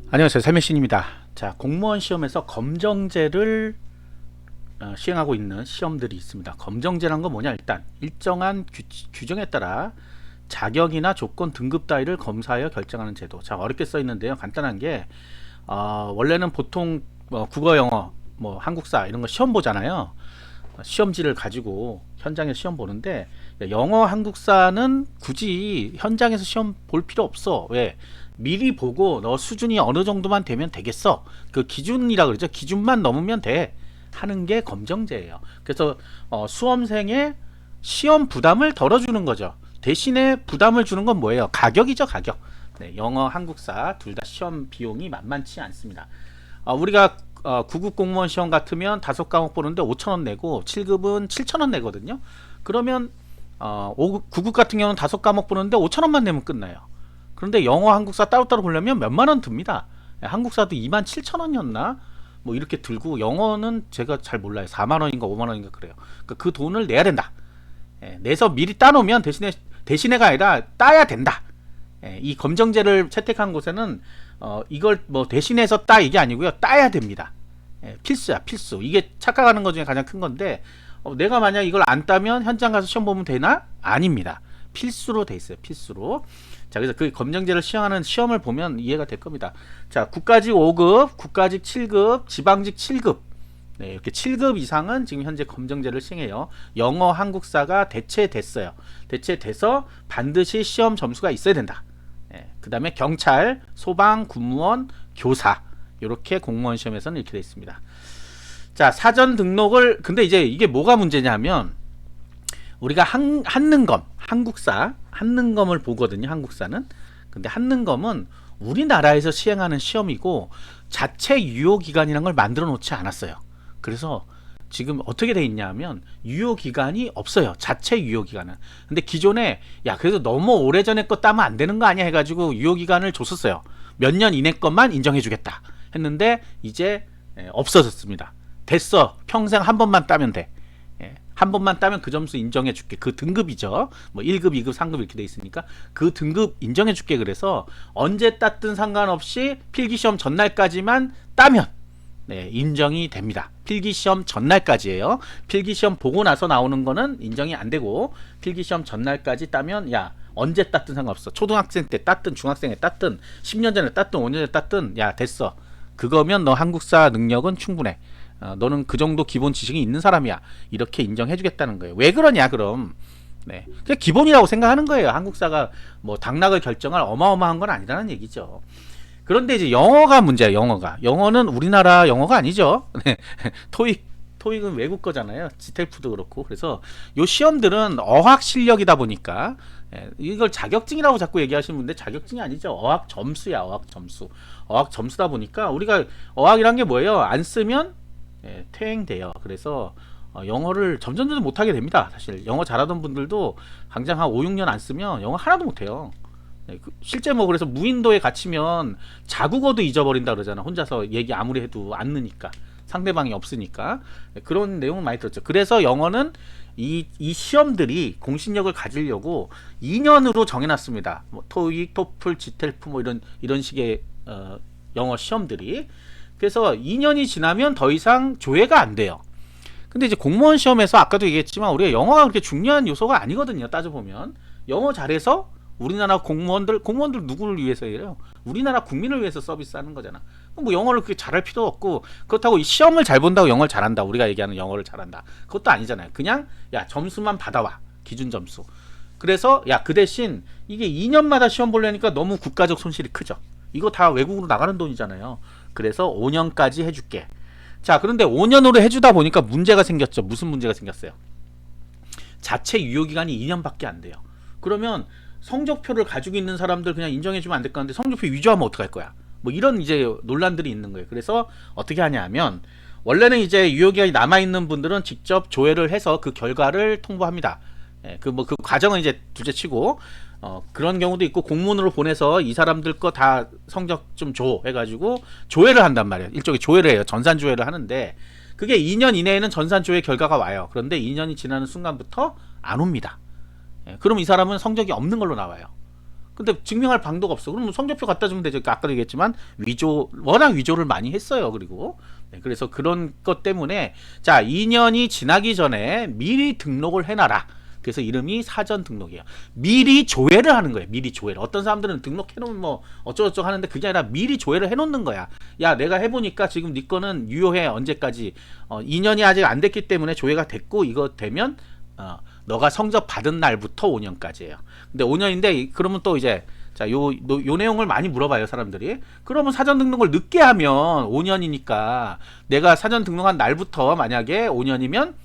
안녕하세요, 살면신입니다. 자, 공무원 시험에서 검정제를 시행하고 있는 시험들이 있습니다. 검정제란 건 뭐냐? 일단 일정한 규정에 따라 자격이나 조건, 등급 따위를 검사하여 결정하는 제도. 자, 어렵게 써 있는데요. 간단한 게 원래는 보통 국어, 영어, 한국사 이런 거 시험 보잖아요. 시험지를 가지고 현장에서 시험 보는데, 영어, 한국사는 굳이 현장에서 시험 볼 필요 없어. 왜? 미리 보고 너 수준이 어느 정도만 되면 되겠어. 그 기준이라 그러죠. 기준만 넘으면 돼. 하는 게 검정제예요. 그래서 수험생의 시험 부담을 덜어주는 거죠. 대신에 부담을 주는 건 뭐예요? 가격이죠, 가격. 네, 영어, 한국사 둘 다 시험 비용이 만만치 않습니다. 우리가 9급 공무원 시험 같으면 5과목 보는데 5,000원 내고 7급은 7,000원 내거든요. 그러면 9급 같은 경우는 5과목 보는데 5,000원만 내면 끝나요. 그런데 영어, 한국사 따로따로 보려면 몇만 원 듭니다. 한국사도 27,000원이었나? 뭐 이렇게 들고, 영어는 제가 잘 몰라요. 4만 원인가 5만 원인가 그래요. 그러니까 그 돈을 내야 된다. 내서 미리 따놓으면 대신에가 아니라 따야 된다. 이 검정제를 채택한 곳에는 이걸 뭐 대신해서 따 이게 아니고요. 따야 됩니다. 필수야, 필수. 이게 착각하는 것 중에 가장 큰 건데, 내가 만약 이걸 안 따면 현장 가서 시험 보면 되나? 아닙니다. 필수로 돼 있어요. 필수로. 자, 그래서 그 검정제를 시행하는 시험을 보면 이해가 될 겁니다. 자, 국가직 5급, 국가직 7급, 지방직 7급. 네, 이렇게 7급 이상은 지금 현재 검정제를 시행해요. 영어, 한국사가 대체됐어요. 대체돼서 반드시 시험 점수가 있어야 된다. 그 다음에 경찰, 소방, 군무원, 교사, 이렇게 공무원 시험에서는 이렇게 되어 있습니다. 자, 사전 등록을, 근데 이제 이게 뭐가 문제냐면, 우리가 한능검, 한국사, 한능검을 보거든요. 한국사는. 근데 한능검은 우리나라에서 시행하는 시험이고 자체 유효기간이라는 걸 만들어 놓지 않았어요. 그래서 지금 어떻게 돼 있냐면 유효기간이 없어요. 자체 유효기간은. 근데 기존에 야, 그래도 너무 오래전에 거 따면 안 되는 거 아니야 해가지고 유효기간을 줬었어요. 몇 년 이내 것만 인정해 주겠다 했는데 이제 없어졌습니다. 됐어. 평생 한 번만 따면 돼. 한 번만 따면 그 점수 인정해 줄게. 그 등급이죠. 뭐 1급, 2급, 3급 이렇게 돼 있으니까 그 등급 인정해 줄게. 그래서 언제 땄든 상관없이 필기시험 전날까지만 따면 인정이 됩니다. 필기시험 전날까지예요. 필기시험 보고 나서 나오는 거는 인정이 안 되고, 필기시험 전날까지 따면 야, 언제 땄든 상관없어. 초등학생 때 땄든 중학생에 땄든 10년 전에 땄든 5년 전에 땄든 야, 됐어. 그거면 너 한국사 능력은 충분해. 너는 그 정도 기본 지식이 있는 사람이야. 이렇게 인정해주겠다는 거예요. 왜 그러냐 그럼. 네, 그게 기본이라고 생각하는 거예요. 한국사가 뭐 당락을 결정할 어마어마한 건 아니라는 얘기죠. 그런데 이제 영어가 문제야. 영어는 우리나라 영어가 아니죠. 네. 토익은 외국 거잖아요. 지텔프도 그렇고. 그래서 요 시험들은 어학 실력이다 보니까 이걸 자격증이라고 자꾸 얘기하시는 분인데 자격증이 아니죠. 어학 점수야. 어학 점수. 어학 점수다 보니까 우리가 어학이란 게 뭐예요? 안 쓰면 퇴행돼요. 그래서 영어를 점점 못하게 됩니다. 사실 영어 잘하던 분들도 당장 한 5, 6년 안 쓰면 영어 하나도 못해요. 실제 뭐 그래서 무인도에 갇히면 자국어도 잊어버린다 그러잖아. 혼자서 얘기 아무리 해도 안 느니까, 상대방이 없으니까. 그런 내용은 많이 들었죠. 그래서 영어는 이 시험들이 공신력을 가지려고 2년으로 정해놨습니다. 뭐 토익, 토플, 지텔프 뭐 이런 식의 영어 시험들이. 그래서 2년이 지나면 더 이상 조회가 안 돼요. 근데 이제 공무원 시험에서 아까도 얘기했지만 우리가 영어가 그렇게 중요한 요소가 아니거든요. 따져보면 영어 잘해서 우리나라 공무원들 누구를 위해서 이래요? 우리나라 국민을 위해서 서비스하는 거잖아. 뭐 영어를 그렇게 잘할 필요 없고, 그렇다고 이 시험을 잘 본다고 영어를 잘한다, 우리가 얘기하는 영어를 잘한다, 그것도 아니잖아요. 그냥 야, 점수만 받아와, 기준 점수. 그래서 야, 그 대신 이게 2년마다 시험 보려니까 너무 국가적 손실이 크죠. 이거 다 외국으로 나가는 돈이잖아요. 그래서 5년까지 해줄게. 자, 그런데 5년으로 해주다 보니까 문제가 생겼죠. 무슨 문제가 생겼어요? 자체 유효기간이 2년밖에 안 돼요. 그러면 성적표를 가지고 있는 사람들 그냥 인정해주면 안 될까 하는데 성적표 위조하면 어떡할 거야? 뭐 이런 이제 논란들이 있는 거예요. 그래서 어떻게 하냐 하면, 원래는 이제 유효기간이 남아있는 분들은 직접 조회를 해서 그 결과를 통보합니다. 그 과정은 이제 둘째 치고, 그런 경우도 있고 공문으로 보내서 이 사람들 거 다 성적 좀 줘 해가지고 조회를 한단 말이에요. 일종의 조회를 해요. 전산 조회를 하는데 그게 2년 이내에는 전산 조회 결과가 와요. 그런데 2년이 지나는 순간부터 안 옵니다. 그럼 이 사람은 성적이 없는 걸로 나와요. 근데 증명할 방도가 없어. 그럼 성적표 갖다 주면 되죠. 아까도 얘기했지만 워낙 위조를 많이 했어요. 그리고 그래서 그런 것 때문에 자 2년이 지나기 전에 미리 등록을 해놔라. 그래서 이름이 사전 등록이에요. 미리 조회를 하는 거예요. 미리 조회를. 어떤 사람들은 등록해놓으면 뭐 어쩌고저쩌고 하는데 그게 아니라 미리 조회를 해놓는 거야. 야 내가 해보니까 지금 네 거는 유효해. 언제까지 2년이 아직 안 됐기 때문에 조회가 됐고 이거 되면 너가 성적 받은 날부터 5년까지예요. 근데 5년인데 그러면 또 이제 자, 요 내용을 많이 물어봐요, 사람들이. 그러면 사전 등록을 늦게 하면 5년이니까 내가 사전 등록한 날부터 만약에 5년이면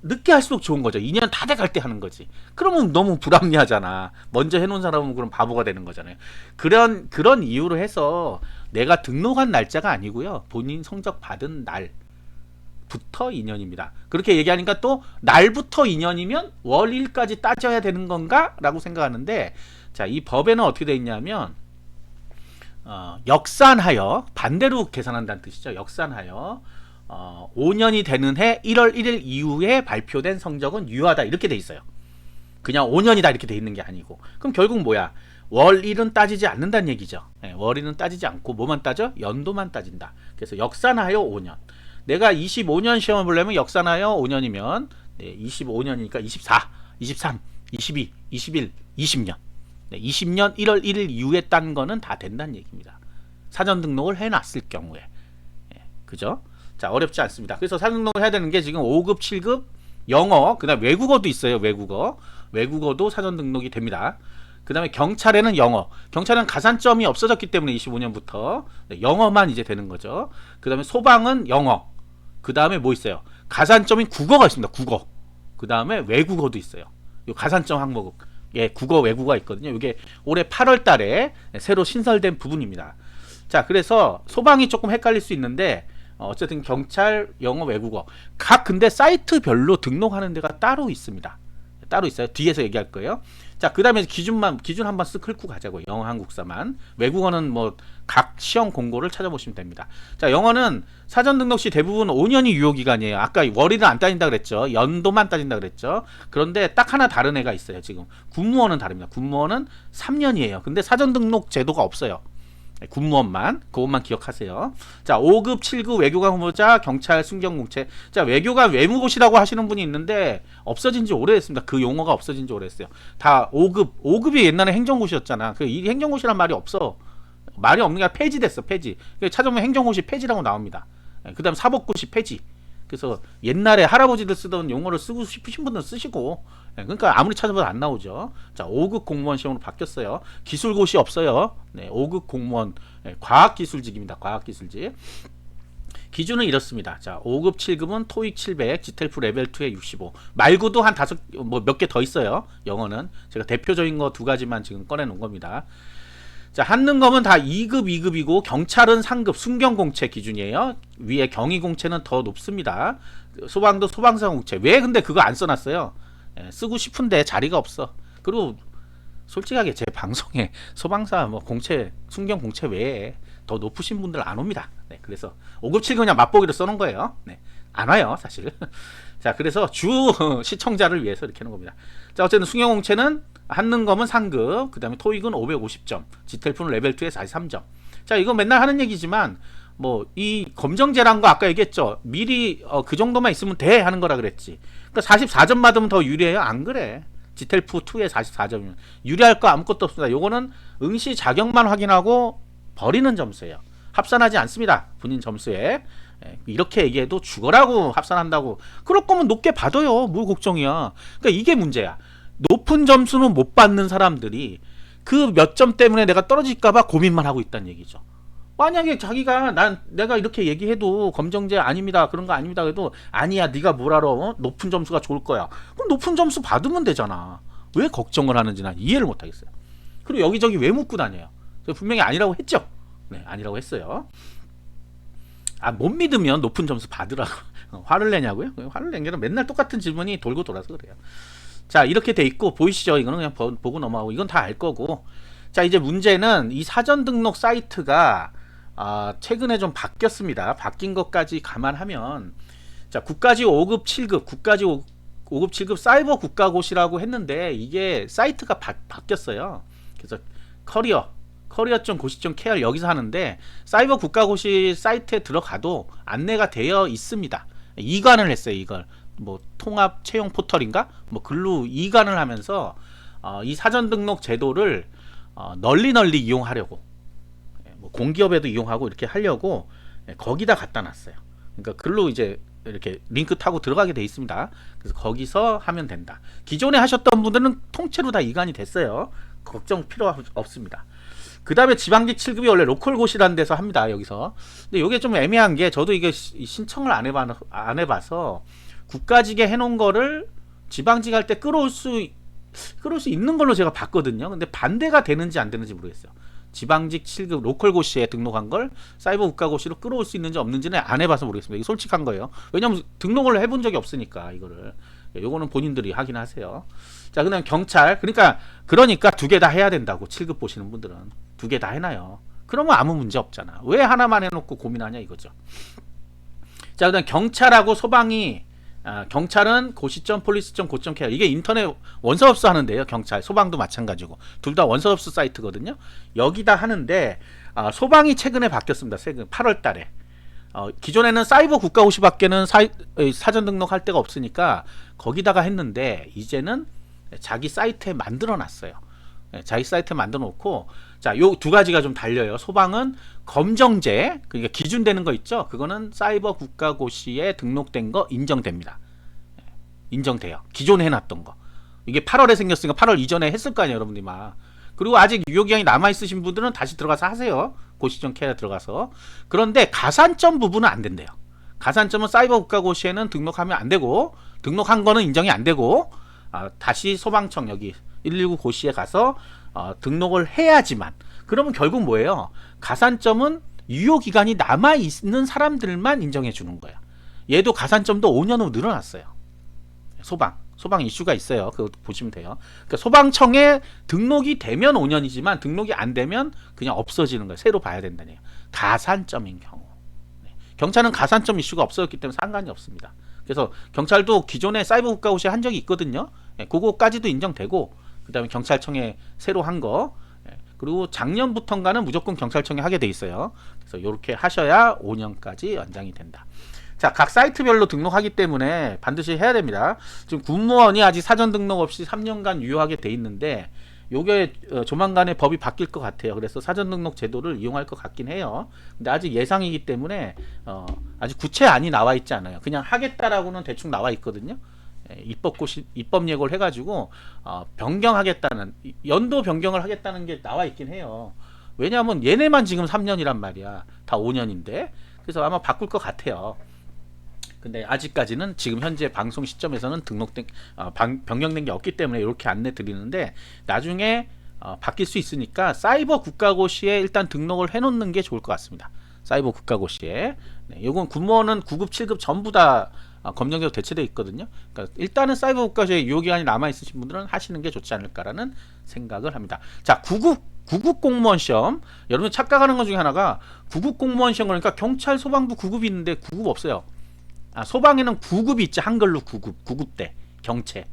늦게 할수록 좋은 거죠. 2년 다 돼갈 때 하는 거지. 그러면 너무 불합리하잖아. 먼저 해놓은 사람은 그럼 바보가 되는 거잖아요. 그런 이유로 해서 내가 등록한 날짜가 아니고요. 본인 성적 받은 날부터 2년입니다. 그렇게 얘기하니까 또 날부터 2년이면 월일까지 따져야 되는 건가? 라고 생각하는데 자, 이 법에는 어떻게 되어 있냐면 역산하여 반대로 계산한다는 뜻이죠. 역산하여 5년이 되는 해 1월 1일 이후에 발표된 성적은 유효하다 이렇게 돼 있어요. 그냥 5년이다 이렇게 돼 있는 게 아니고 그럼 결국 뭐야? 월일은 따지지 않는다는 얘기죠. 월일은 따지지 않고 뭐만 따져? 연도만 따진다. 그래서 역산하여 5년. 내가 25년 시험을 보려면 역산하여 5년이면 25년이니까 24, 23, 22, 21, 20년. 20년 1월 1일 이후에 딴 거는 다 된다는 얘기입니다. 사전 등록을 해놨을 경우에. 그죠? 자, 어렵지 않습니다. 그래서 사전 등록을 해야 되는 게 지금 5급, 7급, 영어, 그 다음 외국어도 있어요. 외국어도 사전 등록이 됩니다. 그 다음에 경찰에는 영어. 경찰은 가산점이 없어졌기 때문에 25년부터 영어만 이제 되는 거죠. 그 다음에 소방은 영어. 그 다음에 뭐 있어요? 가산점인 국어가 있습니다. 국어. 그 다음에 외국어도 있어요. 요 가산점 항목. 국어 외국어가 있거든요. 이게 올해 8월 달에 새로 신설된 부분입니다. 자, 그래서 소방이 조금 헷갈릴 수 있는데 어쨌든 경찰, 영어, 외국어 근데 사이트별로 등록하는 데가 따로 있습니다. 따로 있어요. 뒤에서 얘기할 거예요. 자, 그 다음에 기준 한번 쓱 긁고 가자고요. 영어, 한국사만. 외국어는 뭐 각 시험 공고를 찾아보시면 됩니다. 자, 영어는 사전 등록 시 대부분 5년이 유효기간이에요. 아까 월일은 안 따진다 그랬죠. 연도만 따진다 그랬죠. 그런데 딱 하나 다른 애가 있어요. 지금 군무원은 다릅니다. 군무원은 3년이에요. 근데 사전 등록 제도가 없어요. 군무원만 그것만 기억하세요. 자, 5급 7급 외교관 후보자 경찰 순경공채. 자, 외교관 외무고시라고 하시는 분이 있는데 없어진 지 오래됐습니다. 그 용어가 없어진 지 오래됐어요. 다 5급이 옛날에 행정고시였잖아. 이 행정고시란 말이 없어. 말이 없는 게 폐지됐어. 폐지. 찾아보면 행정고시 폐지라고 나옵니다. 그 다음 사법고시 폐지. 그래서 옛날에 할아버지들 쓰던 용어를 쓰고 싶으신 분들은 쓰시고, 그러니까 아무리 찾아봐도 안 나오죠. 자, 5급 공무원 시험으로 바뀌었어요. 기술고시 없어요. 5급 공무원 과학기술직입니다. 과학기술직. 기준은 이렇습니다. 자, 5급 7급은 토익 700, 지텔프 레벨 2에 65 말고도 한 몇 개 더 있어요. 영어는 제가 대표적인 거 2가지만 지금 꺼내 놓은 겁니다. 자, 한능검은 다 2급, 2급이고 경찰은 상급, 순경공채 기준이에요. 위에 경위공채는 더 높습니다. 소방도 소방사공채. 왜 근데 그거 안 써놨어요? 쓰고 싶은데 자리가 없어. 그리고 솔직하게 제 방송에 소방사 뭐 공채, 순경공채 외에 더 높으신 분들 안 옵니다. 그래서 5급, 7급 그냥 맛보기로 써놓은 거예요. 안 와요, 사실. 자, 그래서 주 시청자를 위해서 이렇게 하는 겁니다. 자, 어쨌든 순경공채는 한능검은 상급, 그 다음에 토익은 550점, 지텔프는 레벨 2에 43점. 자, 이거 맨날 하는 얘기지만 뭐 이 검정제란 거 아까 얘기했죠. 미리 그 정도만 있으면 돼 하는 거라 그랬지. 그러니까 44점 받으면 더 유리해요? 안 그래. 지텔프 2에 44점이면 유리할 거 아무것도 없습니다. 요거는 응시 자격만 확인하고 버리는 점수예요. 합산하지 않습니다. 본인 점수에. 이렇게 얘기해도 죽어라고 합산한다고. 그럴 거면 높게 받아요. 뭘 걱정이야. 그러니까 이게 문제야. 높은 점수는 못 받는 사람들이 그 몇 점 때문에 내가 떨어질까봐 고민만 하고 있다는 얘기죠. 만약에 자기가 내가 이렇게 얘기해도 검정제 아닙니다, 그런 거 아닙니다 해도 아니야, 네가 뭘 알아, 높은 점수가 좋을 거야. 그럼 높은 점수 받으면 되잖아. 왜 걱정을 하는지 난 이해를 못 하겠어요. 그리고 여기저기 왜 묻고 다녀요? 분명히 아니라고 했죠. 아니라고 했어요. 못 믿으면 높은 점수 받으라고. 화를 내냐고요? 화를 낸 게 맨날 똑같은 질문이 돌고 돌아서 그래요. 자, 이렇게 돼 있고 보이시죠? 이거는 그냥 보고 넘어가고 이건 다 알 거고. 자, 이제 문제는 이 사전 등록 사이트가 최근에 좀 바뀌었습니다. 바뀐 것까지 감안하면 자, 국가지 5급 7급 국가지 5급 7급 사이버 국가고시라고 했는데 이게 사이트가 바뀌었어요. 그래서 커리어.고시.kr 여기서 하는데 사이버 국가고시 사이트에 들어가도 안내가 되어 있습니다. 이관을 했어요. 이걸 뭐 통합 채용 포털인가 뭐 글로 이관을 하면서 이 사전 등록 제도를 널리 이용하려고 뭐 공기업에도 이용하고 이렇게 하려고 거기다 갖다 놨어요. 그러니까 글로 이제 이렇게 링크 타고 들어가게 돼 있습니다. 그래서 거기서 하면 된다. 기존에 하셨던 분들은 통째로 다 이관이 됐어요. 걱정 필요 없습니다. 그 다음에 지방직 7급이 원래 로컬고시라는 데서 합니다. 여기서. 근데 이게 좀 애매한 게 저도 이게 신청을 안 해봐서 국가직에 해놓은 거를 지방직 할 때 끌어올 수 있는 걸로 제가 봤거든요. 근데 반대가 되는지 안 되는지 모르겠어요. 지방직 7급 로컬고시에 등록한 걸 사이버 국가고시로 끌어올 수 있는지 없는지는 안 해봐서 모르겠습니다. 이게 솔직한 거예요. 왜냐면 등록을 해본 적이 없으니까 이거를. 요거는 본인들이 확인하세요. 자, 그다음 경찰. 그러니까 두 개 다 해야 된다고 7급 보시는 분들은 두 개 다 해놔요. 그러면 아무 문제 없잖아. 왜 하나만 해놓고 고민하냐 이거죠. 자, 그다음 경찰하고 소방이 경찰은 고시.폴리스.go.kr 이게 인터넷 원서업소 하는데요. 경찰, 소방도 마찬가지고 둘 다 원서업소 사이트거든요. 여기다 하는데 소방이 최근에 바뀌었습니다. 최근 8월 달에. 기존에는 사이버 국가고시밖에는 사전 등록할 데가 없으니까 거기다가 했는데 이제는 자기 사이트에 만들어 놨어요. 자기 사이트에 만들어 놓고 자, 요 두 가지가 좀 달려요. 소방은 검정제, 그러니까 기준되는 거 있죠. 그거는 사이버 국가고시에 등록된 거 인정됩니다. 인정돼요. 기존에 해놨던 거. 이게 8월에 생겼으니까 8월 이전에 했을 거 아니에요, 여러분들이 막. 그리고 아직 유효기간이 남아있으신 분들은 다시 들어가서 하세요. 고시.kr 들어가서. 그런데 가산점 부분은 안 된대요. 가산점은 사이버 국가고시에는 등록하면 안 되고, 등록한 거는 인정이 안 되고, 다시 소방청 여기 119 고시에 가서 등록을 해야지만. 그러면 결국 뭐예요? 가산점은 유효기간이 남아있는 사람들만 인정해 주는 거야. 얘도 가산점도 5년 후 늘어났어요. 소방 이슈가 있어요. 그거 보시면 돼요. 그러니까 소방청에 등록이 되면 5년이지만 등록이 안 되면 그냥 없어지는 거예요. 새로 봐야 된다네요. 가산점인 경우. 경찰은 가산점 이슈가 없었기 때문에 상관이 없습니다. 그래서 경찰도 기존에 사이버 국가고시 한 적이 있거든요. 그거까지도 인정되고 그 다음에 경찰청에 새로 한 거, 그리고 작년부터인가는 무조건 경찰청에 하게 돼 있어요. 그래서 이렇게 하셔야 5년까지 연장이 된다. 자, 각 사이트별로 등록하기 때문에 반드시 해야 됩니다. 지금 군무원이 아직 사전 등록 없이 3년간 유효하게 돼 있는데 요게 조만간에 법이 바뀔 것 같아요. 그래서 사전 등록 제도를 이용할 것 같긴 해요. 근데 아직 예상이기 때문에 아직 구체안이 나와 있지 않아요. 그냥 하겠다라고는 대충 나와 있거든요. 입법 예고를 해가지고 변경하겠다는, 연도 변경을 하겠다는 게 나와 있긴 해요. 왜냐하면 얘네만 지금 3년이란 말이야. 다 5년인데. 그래서 아마 바꿀 것 같아요. 근데 아직까지는 지금 현재 방송 시점에서는 변경된 게 없기 때문에 이렇게 안내 드리는데, 나중에 바뀔 수 있으니까 사이버 국가고시에 일단 등록을 해놓는 게 좋을 것 같습니다. 사이버 국가고시에. 이건 군무원은 9급, 7급 전부 다 검정제로 대체되어 있거든요. 그러니까 일단은 사이버 국가고시에 유효기간이 남아있으신 분들은 하시는 게 좋지 않을까라는 생각을 합니다. 자, 9급 공무원 시험. 여러분 착각하는 것 중에 하나가 9급 공무원 시험, 그러니까 경찰, 소방도 9급이 있는데 9급 없어요. 소방에는 9급이 있지. 한글로 9급대 경채.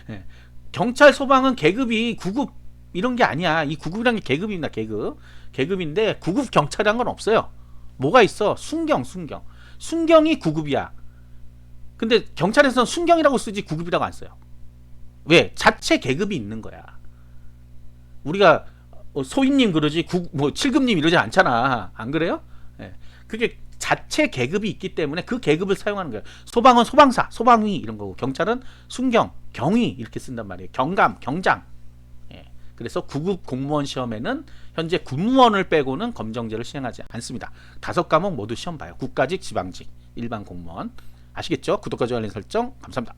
네. 경찰, 소방은 계급이 9급 이런 게 아니야. 이 9급이란 게 계급입니다. 계급인데 9급 경찰이란 건 없어요. 뭐가 있어? 순경이 9급이야. 근데 경찰에서는 순경이라고 쓰지 9급이라고 안 써요. 왜? 자체 계급이 있는 거야. 우리가 소위님 그러지 7급님 이러지 않잖아. 안 그래요? 네. 그게 자체 계급이 있기 때문에 그 계급을 사용하는 거예요. 소방은 소방사, 소방위 이런 거고, 경찰은 순경, 경위 이렇게 쓴단 말이에요. 경감, 경장. 예. 그래서 9급 공무원 시험에는 현재 군무원을 빼고는 검정제를 시행하지 않습니다. 5과목 모두 시험 봐요. 국가직, 지방직, 일반 공무원. 아시겠죠? 구독과 좋아요, 알림 설정 감사합니다.